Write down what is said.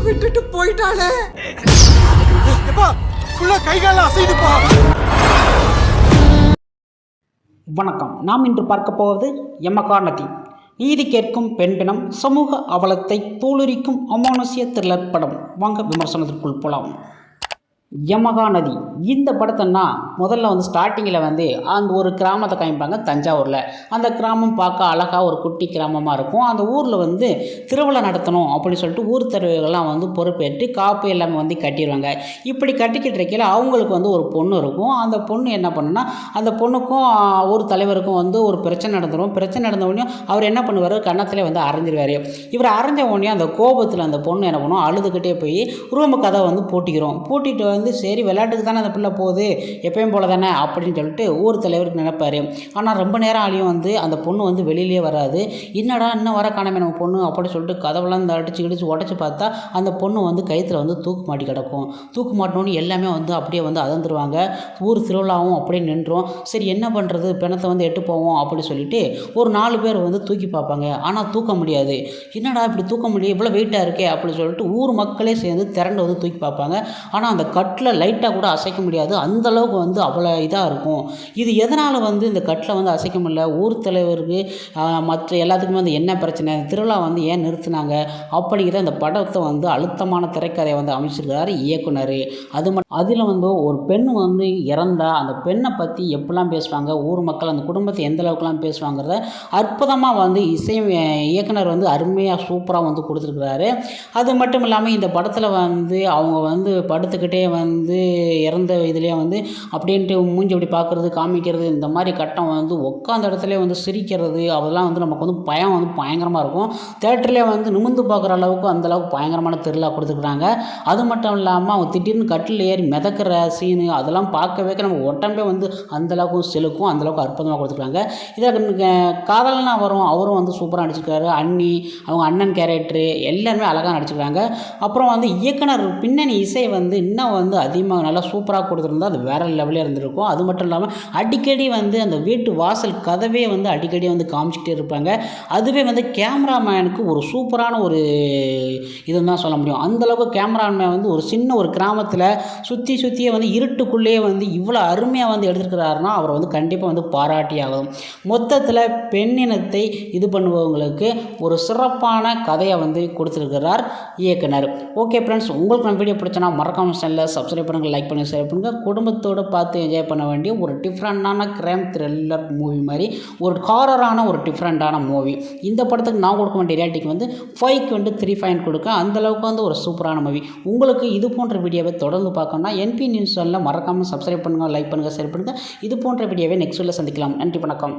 விட்டுட்டு போயிட்டாளே. கைகால அசைதுப்பா. வணக்கம். நாம் இன்று பார்க்க போவது யமகா நதி. நீதி கேட்கும் பெண்பினம், சமூக அவலத்தை தோலுரிக்கும் அமானுஷ்ய த்ரில்லர் படம். வாங்க விமர்சனத்திற்குள் போகலாம். யமகா நதி இந்த படத்தைன்னா முதல்ல ஸ்டார்டிங்கில் அந்த ஒரு கிராமத்தை காமிப்பாங்க தஞ்சாவூரில். அந்த கிராமம் பார்க்க அழகாக ஒரு குட்டி கிராமமாக இருக்கும். அந்த ஊரில் திருவிழா நடத்தணும் அப்படின்னு சொல்லிட்டு ஊர் தலைவர்கள்லாம் பொறுப்பேற்று காப்பு எல்லாமே கட்டிடுவாங்க. இப்படி கட்டிக்கிட்டு இருக்கையில் அவங்களுக்கு ஒரு பொண்ணு இருக்கும். அந்த பொண்ணு என்ன பண்ணுன்னா, அந்த பொண்ணுக்கும் ஊர் தலைவருக்கும் ஒரு பிரச்சனை நடந்துடும். பிரச்சனை நடந்த உடனே அவர் என்ன பண்ணுவார், கன்னத்திலே அரைஞ்சிருவார். இவர் அரைஞ்ச உடனே அந்த கோபத்தில் அந்த பொண்ணு என்ன பண்ணுவோம், அழுதுகிட்டே போய் ரூமு கதை பூட்டிக்கிறோம். பூட்டிட்டு சரி விளையாட்டுக்கு தானே அந்த பிள்ளை போகுது, எப்பயும் போல தானே அப்படின்னு சொல்லிட்டு ஊர் தலைவருக்கு நினைப்பார். ஆனால் ரொம்ப நேரம் ஆலையும் அந்த பொண்ணு வெளியிலே வராது. என்னடா இன்னும் வர காணாமே நம்ம பொண்ணு அப்படின்னு சொல்லிட்டு கதவெல்லாம் அடிச்சு உடச்சி பார்த்தா அந்த பொண்ணு கயிற்றுல தூக்கு மாட்டி கிடக்கும். தூக்கு மாட்டினோன்னு எல்லாமே அப்படியே அதந்துருவாங்க. ஊர் திருவிழாவும் அப்படியே நின்றோம். சரி என்ன பண்ணுறது, பிணத்தை எட்டு போவோம் அப்படின்னு சொல்லிட்டு ஒரு 4 பேர் தூக்கி பார்ப்பாங்க. ஆனால் தூக்க முடியாது. என்னடா இப்படி தூக்க முடியும், இவ்வளோ வெயிட்டாக இருக்கே அப்படின்னு சொல்லிட்டு ஊர் மக்களே சேர்ந்து திரண்டு தூக்கி பார்ப்பாங்க. ஆனால் அந்த கட்டில் லைட்டாக கூட அசைக்க முடியாது. அந்தளவுக்கு அவ்வளோ இதாக இருக்கும். இது எதனால் இந்த கட்டில் அசைக்க முடியல, ஊர் தலைவருக்கு மற்ற எல்லாத்துக்குமே என்ன பிரச்சனை, திருவிழா ஏன் நிறுத்தினாங்க அப்படிங்கிற அந்த படத்தை அழுத்தமான திரைக்கதையை அமைச்சிருக்கிறாரு இயக்குனர். அதில் ஒரு பெண் இறந்தா அந்த பெண்ணை பற்றி எப்படிலாம் பேசுவாங்க, ஊர் மக்கள் அந்த குடும்பத்தை எந்த அளவுக்குலாம் பேசுவாங்கிறத அற்புதமாக இசை இயக்குனர் அருமையாக சூப்பராக கொடுத்துருக்குறாரு. அது மட்டும் இல்லாமல் இந்த படத்தில் அவங்க படுத்துக்கிட்டே இறந்த இதுலேயே அப்படின்ட்டு மூஞ்சி அப்படி பார்க்குறது காமிக்கிறது, இந்த மாதிரி கட்டம் உட்காந்த இடத்துல சிரிக்கிறது, அதெல்லாம் நமக்கு பயம் பயங்கரமாக இருக்கும். தேட்டர்லேயே நிமிர்ந்து பார்க்குற அளவுக்கு அந்தளவுக்கு பயங்கரமான த்ரில்லாக கொடுத்துருக்குறாங்க. அது மட்டும் இல்லாமல் அவங்க திடீர்னு கட்டில் ஏறி மிதக்கிற சீனு அதெல்லாம் பார்க்கவே நம்ம உடம்பே அந்தளவுக்கு செலுக்கும். அந்தளவுக்கு அற்புதமாக கொடுத்துருக்காங்க. இதில் காதல்னா அவரும் சூப்பராக நடிச்சிருக்காரு. அண்ணி அவங்க அண்ணன் கேரக்டரு எல்லாருமே அழகாக நடிச்சிருக்காங்க. அப்புறம் இயக்குனர் பின்னணி இசை இன்னும் அதிகமாக நல்லா சூப்பராக கொடுத்துருந்தா அது வேறு லெவலில் இருந்திருக்கும். அது மட்டும் இல்லாமல் அடிக்கடி அந்த வீட்டு வாசல் கதவே அடிக்கடி காமிச்சிக்கிட்டே இருப்பாங்க. அதுவே கேமராமேனுக்கு ஒரு சூப்பரான ஒரு இதுன்னு தான் சொல்ல முடியும். அந்தளவுக்கு கேமராமேன் ஒரு சின்ன ஒரு கிராமத்தில் சுற்றியே இருட்டுக்குள்ளேயே இவ்வளோ அருமையாக எடுத்துருக்கிறாருன்னா அவரை கண்டிப்பாக பாராட்டி ஆகும். மொத்தத்தில் பெண்ணினத்தை இது பண்ணுபவங்களுக்கு ஒரு சிறப்பான கதையை கொடுத்துருக்கிறார் இயக்குனர். ஓகே ஃப்ரெண்ட்ஸ், உங்களுக்கு நம்ம வீடியோ பிடிச்சனா மறக்காம சேனலில் சப்ஸ்கிரைப் பண்ணுங்கள், லைக் பண்ணுங்கள், ஷேர் பண்ணுங்கள். குடும்பத்தோடு பார்த்து என்ஜாய் பண்ண வேண்டிய ஒரு டிஃப்ரெண்ட்டான கிரைம் த்ரில்லர் மூவி மாதிரி ஒரு ஹாரரான ஒரு டிஃப்ரெண்ட்டான மூவி. இந்த படத்துக்கு நான் கொடுக்க வேண்டிய ரேட்டிங் 5க்கு 3 கொடுக்க அந்தளவுக்கு ஒரு சூப்பரான மூவி. உங்களுக்கு இது போன்ற வீடியோவை தொடர்ந்து பார்க்கணும்னா என்பி நியூஸ் சேனலில் மறக்காமல் சப்ஸ்கிரைப் பண்ணுங்கள், லைக் பண்ணுங்கள், ஷேர் பண்ணுங்கள். இது போன்ற வீடியோவை நெக்ஸ்ட் வீடியோவில் சந்திக்கலாம். நன்றி, வணக்கம்.